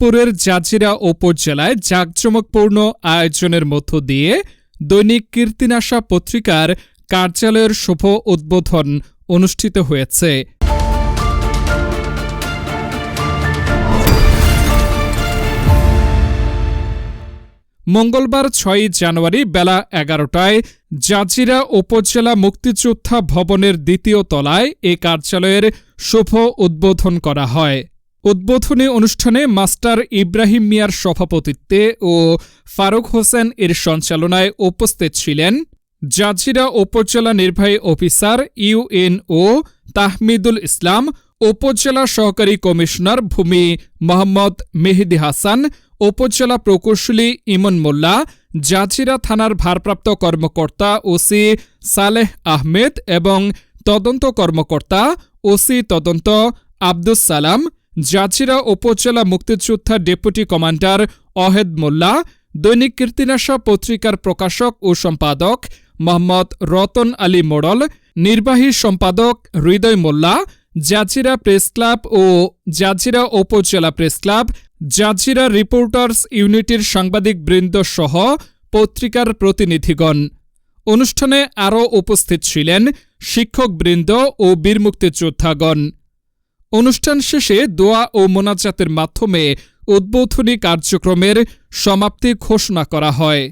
চাঁদপুরের জাজিরা উপজেলায় জাঁকজমকপূর্ণ আয়োজনের মধ্য দিয়ে দৈনিক কীর্তিনাশা পত্রিকার কার্যালয়ের শুভ উদ্বোধন অনুষ্ঠিত হয়েছে। মঙ্গলবার ৬ জানুয়ারি বেলা ১১টায় জাজিরা উপজেলা মুক্তিযোদ্ধা ভবনের দ্বিতীয় তলায় এ কার্যালয়ের শুভ উদ্বোধন করা হয়। উদ্বোধনী অনুষ্ঠানে মাস্টার ইব্রাহিম মিয়ার সভাপতিত্বে ও ফারুক হোসেন এর সঞ্চালনায় উপস্থিত ছিলেন জাজিরা উপজেলা নির্বাহী অফিসার ইউএনও তাহমিদুল ইসলাম, উপজেলা সহকারী কমিশনার ভূমি মোহাম্মদ মেহেদী হাসান, উপজেলা প্রকৌশলী ইমন মোল্লা, জাজিরা থানার ভারপ্রাপ্ত কর্মকর্তা ওসি সালেহ আহমেদ এবং তদন্ত কর্মকর্তা ওসি তদন্ত আব্দুস সালাম, জাজিরা উপজেলা মুক্তিযোদ্ধা ডেপুটি কমান্ডার অহেদ মোল্লা, দৈনিক কীর্তিনাশা পত্রিকার প্রকাশক ও সম্পাদক মোহাম্মদ রতন আলী মোড়ল, নির্বাহী সম্পাদক হৃদয় মোল্লা, জাজিরা প্রেস ক্লাব ও জাজিরা উপজেলা প্রেস ক্লাব, জাজিরা রিপোর্টার্স ইউনিটির সাংবাদিকবৃন্দ সহ পত্রিকার প্রতিনিধিগণ। অনুষ্ঠানে আরও উপস্থিত ছিলেন শিক্ষকবৃন্দ ও বীর মুক্তিযোদ্ধাগণ। অনুষ্ঠান শেষে দোয়া ও মোনাজাতের মাধ্যমে উদ্বোধনী কার্যক্রমের সমাপ্তি ঘোষণা করা হয়।